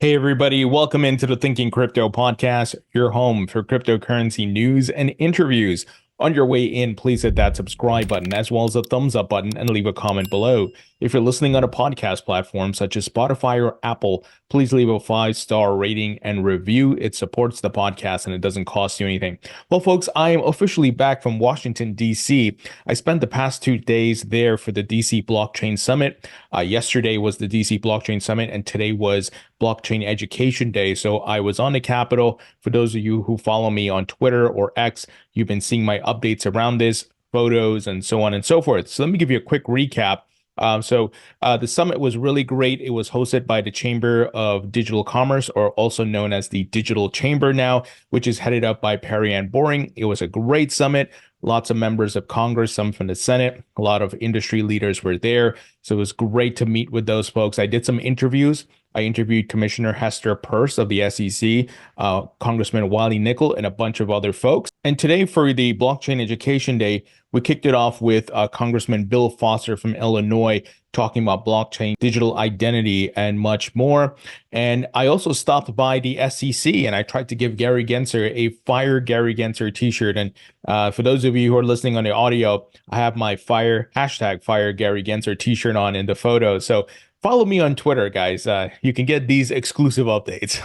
Hey everybody, welcome into the Thinking Crypto podcast, your home for cryptocurrency news and interviews. On your way in, please hit that subscribe button as well as the thumbs up button and leave a comment below. If you're listening on a podcast platform such as Spotify or Apple, please leave a 5-star rating and review. It supports the podcast and it doesn't cost you anything. Well, folks, I am officially back from Washington, D.C. I spent the past 2 days there for the DC Blockchain Summit. Yesterday was the DC Blockchain Summit and today was Blockchain Education Day. So I was on the Capitol. For those of you who follow me on Twitter or X, you've been seeing my updates around this, photos, and so on and so forth. So let me give you a quick recap. The summit was really great. It was hosted by the Chamber of Digital Commerce, or also known as the Digital Chamber now, which is headed up by Perry-Ann Boring. It was a great summit. Lots of members of Congress, some from the Senate, a lot of industry leaders were there. So it was great to meet with those folks. I did some interviews. I interviewed Commissioner Hester Peirce of the SEC, Congressman Wiley Nickel, and a bunch of other folks. And today for the Blockchain Education Day, we kicked it off with Congressman Bill Foster from Illinois talking about blockchain, digital identity, and much more. And I also stopped by the SEC and I tried to give Gary Gensler a Fire Gary Gensler t-shirt. And for those of you who are listening on the audio, I have my hashtag Fire Gary Gensler t-shirt on in the photo. So follow me on Twitter, guys. You can get these exclusive updates.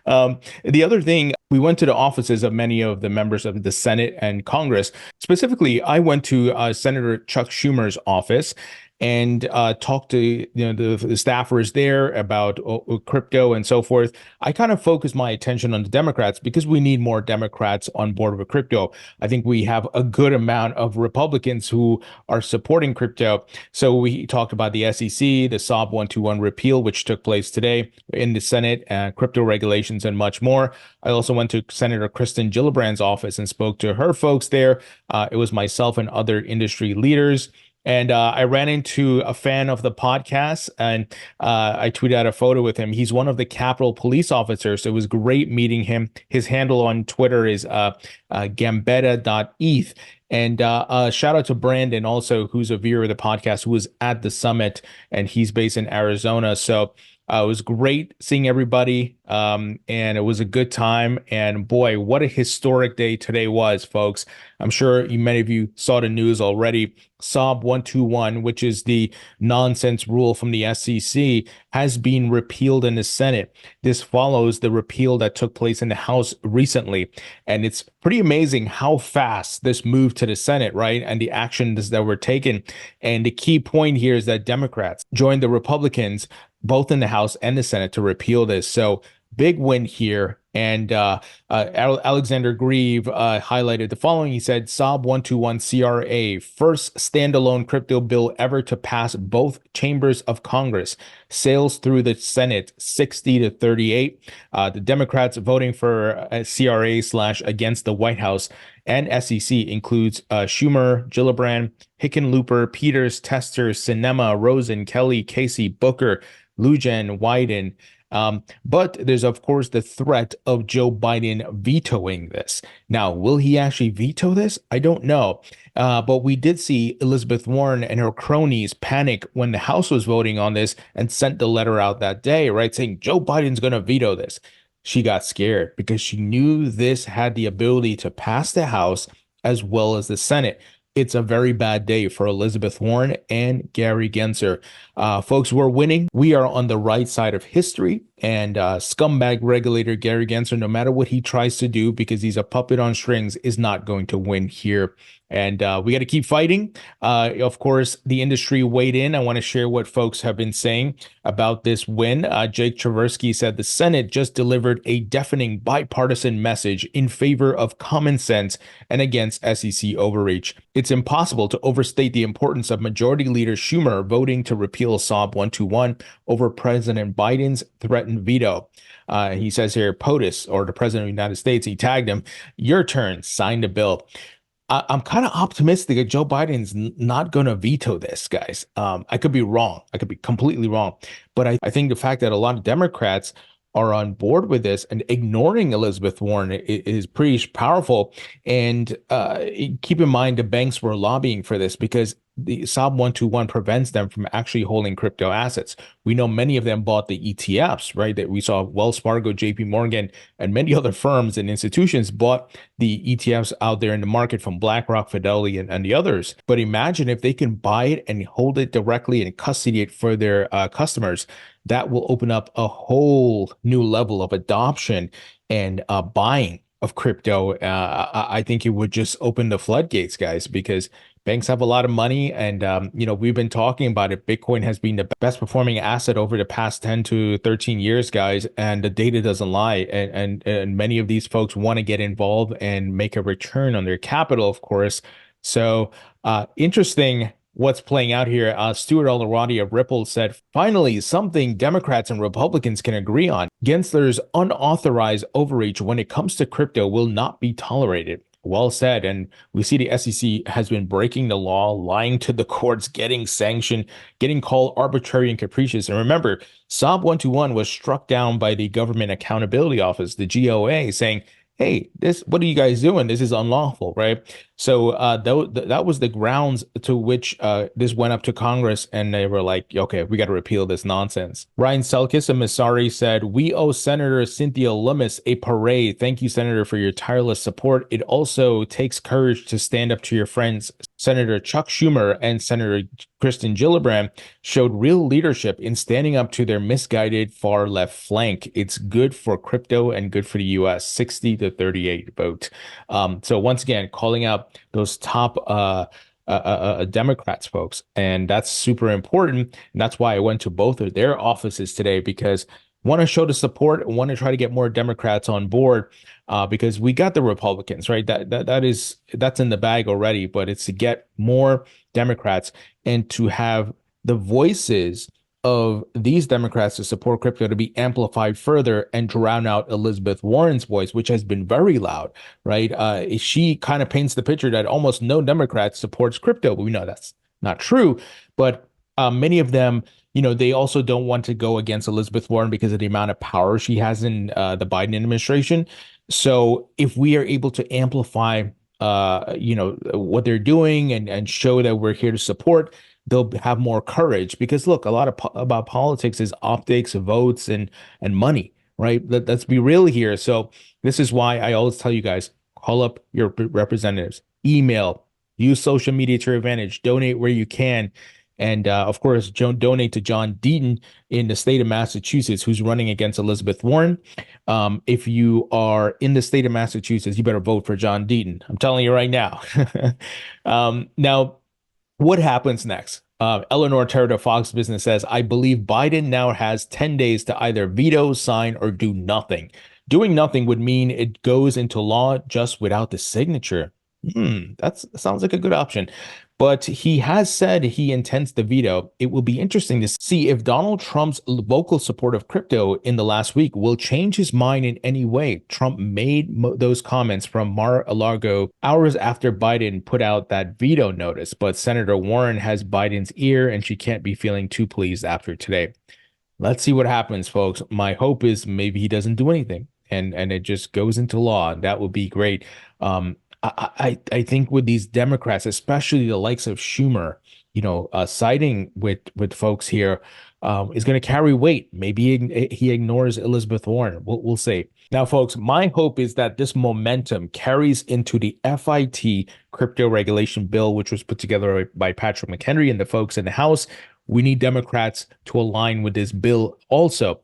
The other thing, we went to the offices of many of the members of the Senate and Congress. Specifically, I went to Senator Chuck Schumer's office and talked to the staffers there about crypto and so forth. I kind of focused my attention on the Democrats because we need more Democrats on board with crypto. I think we have a good amount of Republicans who are supporting crypto. So we talked about the SEC, the SAB 121 repeal, which took place today in the Senate, crypto regulations, and much more. I also went to Senator Kristen Gillibrand's office and spoke to her folks there. It was myself and other industry leaders. And I ran into a fan of the podcast and I tweeted out a photo with him. He's one of the Capitol police officers. So it was great meeting him. His handle on Twitter is gambetta.eth. And shout out to Brandon also, who's a viewer of the podcast, who was at the summit and he's based in Arizona. So it was great seeing everybody, and it was a good time. And boy, what a historic day today was, folks. I'm sure many of you saw the news already. SAB 121, which is the nonsense rule from the SEC, has been repealed in the Senate. This follows the repeal that took place in the House recently. And it's pretty amazing how fast this moved to the Senate, right? And the actions that were taken. And the key point here is that Democrats joined the Republicans both in the House and the Senate to repeal this. So big win here. And Alexander Grieve highlighted the following. He said, SAB 121 CRA, first standalone crypto bill ever to pass both chambers of Congress. Sails through the Senate 60-38. The Democrats voting for CRA / against the White House and SEC includes Schumer, Gillibrand, Hickenlooper, Peters, Tester, Sinema, Rosen, Kelly, Casey, Booker, Lujan, Wyden. But there's, of course, the threat of Joe Biden vetoing this. Now, will he actually veto this? I don't know. But we did see Elizabeth Warren and her cronies panic when the House was voting on this and sent the letter out that day, right, saying Joe Biden's going to veto this. She got scared because she knew this had the ability to pass the House as well as the Senate. It's a very bad day for Elizabeth Warren and Gary Gensler. Folks, we're winning. We are on the right side of history. And scumbag regulator Gary Gensler, no matter what he tries to do, because he's a puppet on strings, is not going to win here. And we got to keep fighting. Of course, the industry weighed in. I want to share what folks have been saying about this win. Jake Traversky said the Senate just delivered a deafening bipartisan message in favor of common sense and against SEC overreach. It's impossible to overstate the importance of Majority Leader Schumer voting to repeal SAB 121 over President Biden's threatened veto. He says here, POTUS, or the President of the United States, he tagged him, your turn, sign the bill. I'm kind of optimistic that Joe Biden's not going to veto this, guys. I could be wrong. I could be completely wrong. But I think the fact that a lot of Democrats are on board with this and ignoring Elizabeth Warren is pretty powerful. And keep in mind, the banks were lobbying for this because the SAB 121 prevents them from actually holding crypto assets. We know many of them bought the ETFs, right? That we saw Wells Fargo, JP Morgan, and many other firms and institutions bought the ETFs out there in the market from BlackRock, Fidelity, and the others. But imagine if they can buy it and hold it directly and custody it for their customers. That will open up a whole new level of adoption and buying of crypto. I think it would just open the floodgates, guys, because banks have a lot of money. And, we've been talking about it. Bitcoin has been the best performing asset over the past 10 to 13 years, guys. And the data doesn't lie. And many of these folks want to get involved and make a return on their capital, of course. So interesting what's playing out here. Stuart Alderati of Ripple said, finally, something Democrats and Republicans can agree on. Gensler's unauthorized overreach when it comes to crypto will not be tolerated. Well said. And we see the SEC has been breaking the law, lying to the courts, getting sanctioned, getting called arbitrary and capricious. And remember, SAB 121 was struck down by the Government Accountability Office, the GOA, saying, hey, what are you guys doing? This is unlawful, right? So that was the grounds to which this went up to Congress, and they were like, okay, we got to repeal this nonsense. Ryan Selkis of Missouri said, we owe Senator Cynthia Lummis a parade. Thank you, Senator, for your tireless support. It also takes courage to stand up to your friends. Senator Chuck Schumer and Senator Kristen Gillibrand showed real leadership in standing up to their misguided far left flank. It's good for crypto and good for the US, 60 to 38 vote. So once again, calling out those top Democrats, folks, and that's super important. And that's why I went to both of their offices today, because want to show the support and want to try to get more Democrats on board, because we got the Republicans, right? That's in the bag already, but it's to get more Democrats and to have the voices of these Democrats to support crypto to be amplified further and drown out Elizabeth Warren's voice, which has been very loud, right? She kind of paints the picture that almost no Democrat supports crypto, but we know that's not true. But many of them, they also don't want to go against Elizabeth Warren because of the amount of power she has in the Biden administration. So if we are able to amplify, what they're doing and show that we're here to support, they'll have more courage. Because look, a lot about politics is optics, votes, and money, right? Let's be real here. So this is why I always tell you guys, call up your representatives, email, use social media to your advantage, donate where you can. And of course, donate to John Deaton in the state of Massachusetts, who's running against Elizabeth Warren. If you are in the state of Massachusetts, you better vote for John Deaton. I'm telling you right now. Now, what happens next? Eleanor Terra of Fox Business says, I believe Biden now has 10 days to either veto, sign, or do nothing. Doing nothing would mean it goes into law just without the signature. That sounds like a good option. But he has said he intends to veto. It will be interesting to see if Donald Trump's vocal support of crypto in the last week will change his mind in any way. Trump made those comments from Mar-a-Lago hours after Biden put out that veto notice. But Senator Warren has Biden's ear, and she can't be feeling too pleased after today. Let's see what happens, folks. My hope is maybe he doesn't do anything and it just goes into law. That would be great. I think with these Democrats, especially the likes of Schumer, siding with folks here is going to carry weight. Maybe he ignores Elizabeth Warren. We'll see. Now, folks, my hope is that this momentum carries into the FIT crypto regulation bill, which was put together by Patrick McHenry and the folks in the House. We need Democrats to align with this bill also.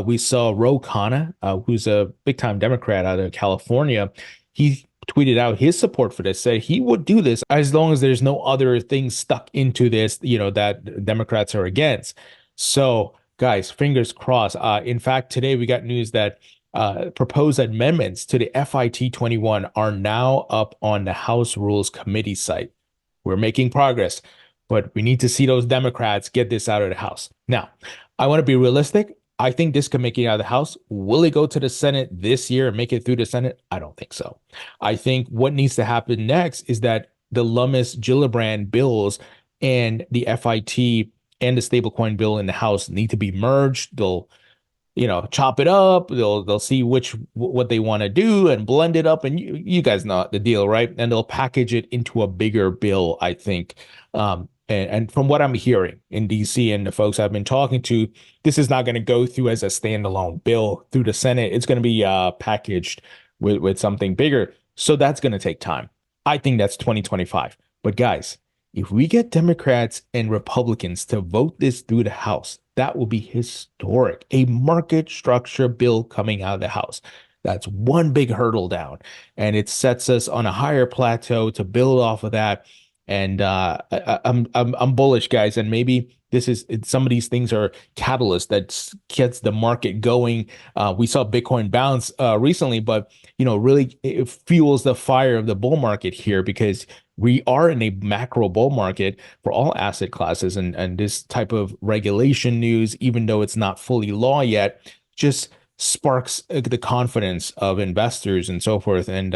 We saw Ro Khanna, who's a big-time Democrat out of California. He tweeted out his support for this, said he would do this as long as there's no other things stuck into this, that Democrats are against. So, guys, fingers crossed. In fact, today we got news that proposed amendments to the FIT 21 are now up on the House Rules Committee site. We're making progress, but we need to see those Democrats get this out of the House. Now, I want to be realistic. I think this could make it out of the House. Will it go to the Senate this year and make it through the Senate? I don't think so. I think what needs to happen next is that the Lummis-Gillibrand bills and the FIT and the stablecoin bill in the House need to be merged. They'll, chop it up. They'll see what they want to do and blend it up. And you guys know the deal, right? And they'll package it into a bigger bill, I think. And from what I'm hearing in DC and the folks I've been talking to, this is not going to go through as a standalone bill through the Senate. It's going to be packaged with something bigger. So that's going to take time. I think that's 2025. But guys, if we get Democrats and Republicans to vote this through the House, that will be historic. A market structure bill coming out of the House. That's one big hurdle down, and it sets us on a higher plateau to build off of that. And I'm bullish, guys. And maybe some of these things are catalysts that gets the market going. We saw Bitcoin bounce recently, but really it fuels the fire of the bull market here because we are in a macro bull market for all asset classes, and this type of regulation news, even though it's not fully law yet, just sparks the confidence of investors and so forth. And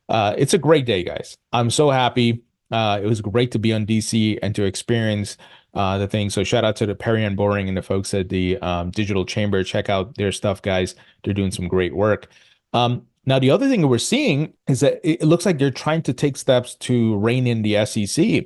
it's a great day, guys. I'm so happy. It was great to be on DC and to experience the thing. So shout out to the Perry and Boring and the folks at the Digital Chamber. Check out their stuff, guys. They're doing some great work. Now, the other thing that we're seeing is that it looks like they're trying to take steps to rein in the SEC.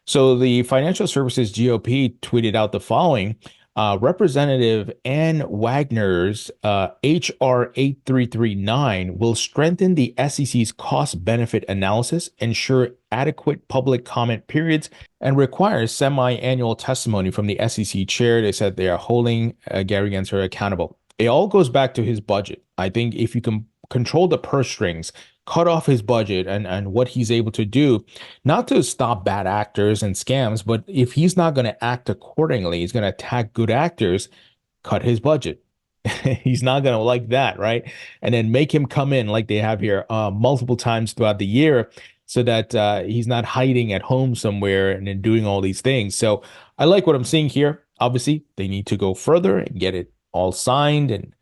So the Financial Services GOP tweeted out the following. Representative Ann Wagner's HR 8339 will strengthen the SEC's cost-benefit analysis, ensure adequate public comment periods, and requires semi-annual testimony from the SEC chair. They said they are holding Gary Gensler accountable. It all goes back to his budget. I think if you can control the purse strings, cut off his budget and what he's able to do, not to stop bad actors and scams, but if he's not going to act accordingly, he's going to attack good actors, cut his budget. He's not going to like that, right? And then make him come in like they have here multiple times throughout the year so that he's not hiding at home somewhere and then doing all these things. So I like what I'm seeing here. Obviously, they need to go further and get it all signed, and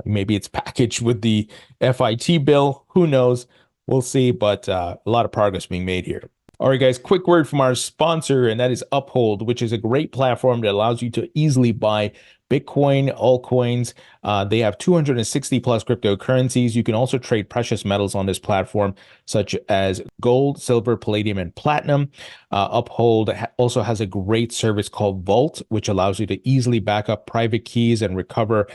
maybe it's packaged with the FIT bill. Who knows? We'll see, but a lot of progress being made here. All right, guys, quick word from our sponsor, and that is Uphold, which is a great platform that allows you to easily buy Bitcoin, altcoins. They have 260 plus cryptocurrencies. You can also trade precious metals on this platform, such as gold, silver, palladium, and platinum. Uphold also has a great service called Vault, which allows you to easily back up private keys and recover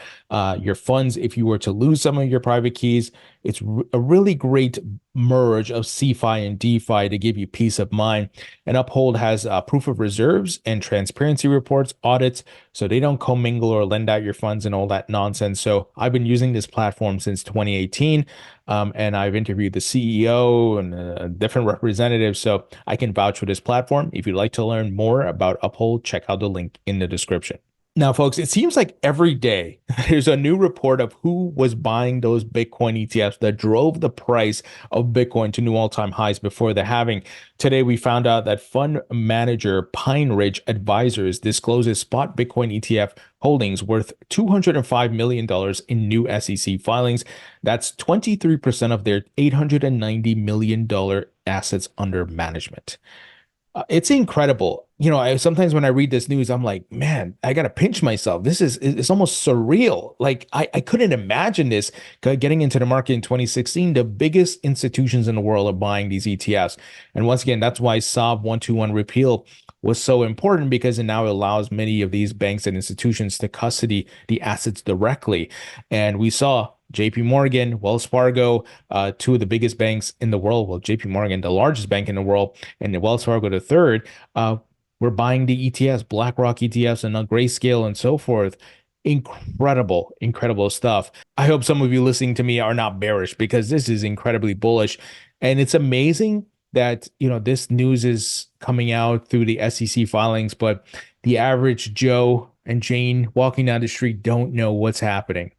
your funds if you were to lose some of your private keys. It's a really great merge of CeFi and DeFi to give you peace of mind. And Uphold has proof of reserves and transparency reports, audits, so they don't commingle or lend out your funds and all that nonsense. So I've been using this platform since 2018, and I've interviewed the CEO and different representatives, so I can vouch for this platform. If you'd like to learn more about Uphold, check out the link in the description. Now, folks, it seems like every day there's a new report of who was buying those Bitcoin ETFs that drove the price of Bitcoin to new all-time highs before the halving. Today, we found out that fund manager Pine Ridge Advisors discloses spot Bitcoin ETF holdings worth $205 million in new SEC filings. That's 23% of their $890 million assets under management. It's incredible. Sometimes when I read this news, I'm like, man, I got to pinch myself. It's almost surreal. Like I couldn't imagine this getting into the market in 2016. The biggest institutions in the world are buying these ETFs. And once again, that's why SAB 121 repeal was so important, because it now allows many of these banks and institutions to custody the assets directly. And we saw JP Morgan, Wells Fargo, two of the biggest banks in the world. Well, JP Morgan, the largest bank in the world, and Wells Fargo, the third, we're buying the ETFs, BlackRock ETFs, and Grayscale and so forth. Incredible, incredible stuff. I hope some of you listening to me are not bearish, because this is incredibly bullish. And it's amazing that, this news is coming out through the SEC filings, but the average Joe and Jane walking down the street don't know what's happening.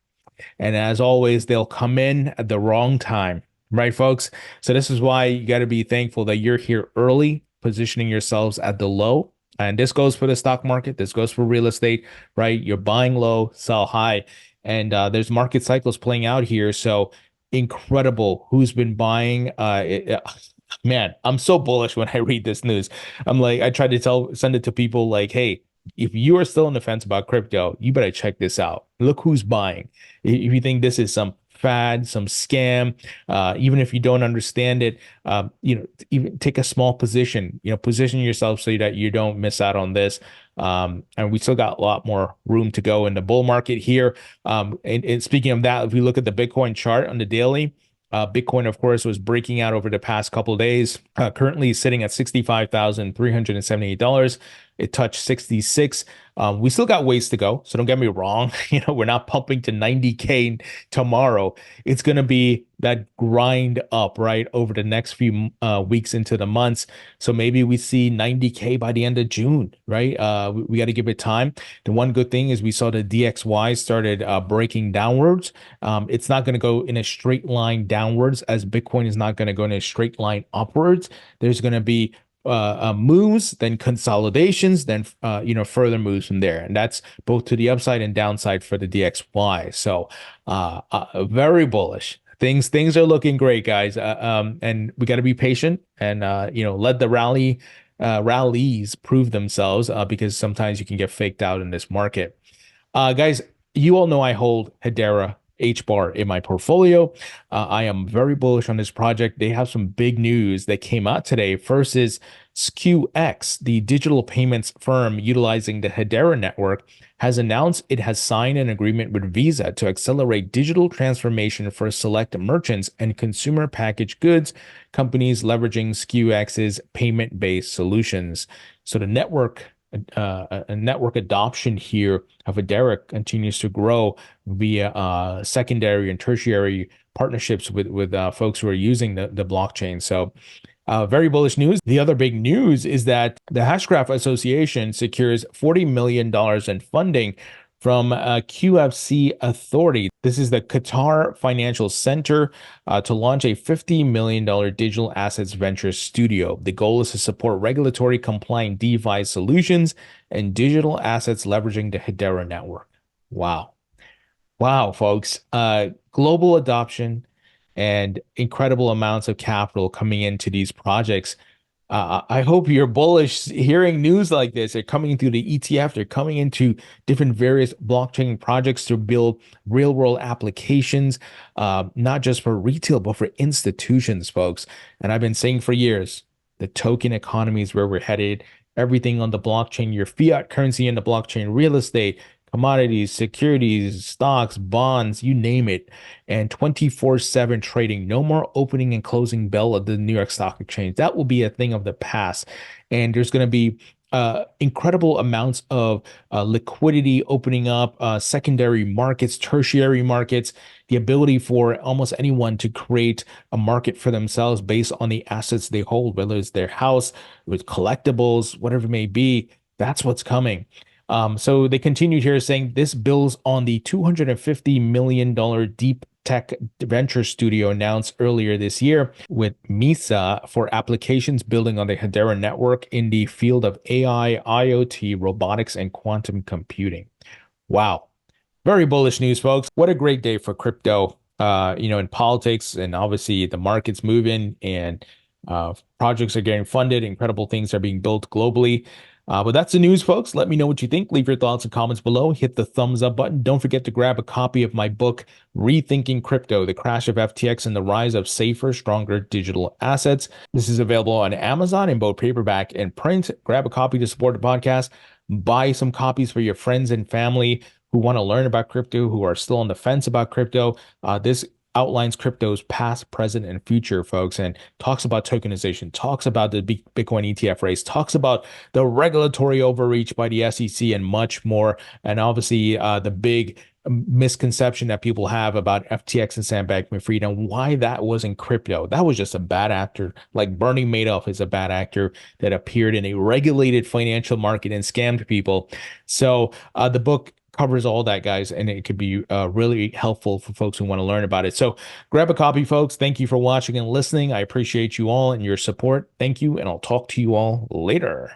And as always, they'll come in at the wrong time, right, folks? So this is why you got to be thankful that you're here early, positioning yourselves at the low. And this goes for the stock market. This goes for real estate, right? You're buying low, sell high. And there's market cycles playing out here. So incredible who's been buying. Man, I'm so bullish when I read this news. I'm like, I try to send it to people like, hey, if you are still on the fence about crypto, you better check this out. Look who's buying. If you think this is some fad, some scam. Even if you don't understand it, even take a small position, position yourself so that you don't miss out on this. And we still got a lot more room to go in the bull market here. And speaking of that, if we look at the Bitcoin chart on the daily, Bitcoin, of course, was breaking out over the past couple of days, currently sitting at $65,378. It touched 66. We still got ways to go. So don't get me wrong. We're not pumping to 90K tomorrow. It's going to be that grind up, right, over the next few weeks into the months. So maybe we see 90K by the end of June, right? We got to give it time. The one good thing is we saw the DXY started breaking downwards. It's not going to go in a straight line downwards, as Bitcoin is not going to go in a straight line upwards. There's going to be moves, then consolidations, then further moves from there, and that's both to the upside and downside for the DXY. So very bullish. Things are looking great, guys. And we got to be patient and let the rallies prove themselves, because sometimes you can get faked out in this market. Guys, you all know I hold Hedera HBAR in my portfolio. I am very bullish on this project. They have some big news that came out today. First is SEC, the digital payments firm utilizing the Hedera network, has announced it has signed an agreement with Visa to accelerate digital transformation for select merchants and consumer packaged goods companies leveraging SEC's payment-based solutions. So the network adoption here of Hedera continues to grow via secondary and tertiary partnerships with folks who are using the blockchain. So very bullish news. The other big news is that the Hashgraph Association secures $40 million in funding from QFC Authority. This is the Qatar Financial Center to launch a $50 million digital assets venture studio. The goal is to support regulatory compliant DeFi solutions and digital assets leveraging the Hedera network. Wow. Wow, folks. Global adoption and incredible amounts of capital coming into these projects. I hope you're bullish hearing news like this. They're coming through the ETF. They're coming into different various blockchain projects to build real world applications, not just for retail, but for institutions, folks. And I've been saying for years, the token economy is where we're headed. Everything on the blockchain, your fiat currency in the blockchain, real estate, commodities, securities, stocks, bonds, you name it, and 24/7 trading. No more opening and closing bell at the New York Stock Exchange. That will be a thing of the past. And there's going to be incredible amounts of liquidity opening up, secondary markets, tertiary markets, the ability for almost anyone to create a market for themselves based on the assets they hold, whether it's their house, with collectibles, whatever it may be. That's what's coming. So they continued here saying this builds on the $250 million deep tech venture studio announced earlier this year with Misa for applications building on the Hedera network in the field of AI, IoT, robotics, and quantum computing. Wow. Very bullish news, folks. What a great day for crypto, in politics, and obviously the market's moving and projects are getting funded. Incredible things are being built globally. But that's the news, folks. Let me know what you think. Leave your thoughts and comments below. Hit the thumbs up button. Don't forget to grab a copy of my book, Rethinking Crypto, The Crash of FTX and the Rise of Safer, Stronger Digital Assets. This is available on Amazon in both paperback and print. Grab a copy to support the podcast. Buy some copies for your friends and family who want to learn about crypto, who are still on the fence about crypto. This outlines crypto's past, present, and future, folks, and talks about tokenization, talks about the Bitcoin ETF race, talks about the regulatory overreach by the SEC, and much more. And obviously, the big misconception that people have about FTX and Sam Bankman-Fried and why that wasn't crypto. That was just a bad actor. Like Bernie Madoff is a bad actor that appeared in a regulated financial market and scammed people. So the book covers all that, guys, and it could be really helpful for folks who want to learn about it. So grab a copy, folks. Thank you for watching and listening. I appreciate you all and your support. Thank you, and I'll talk to you all later.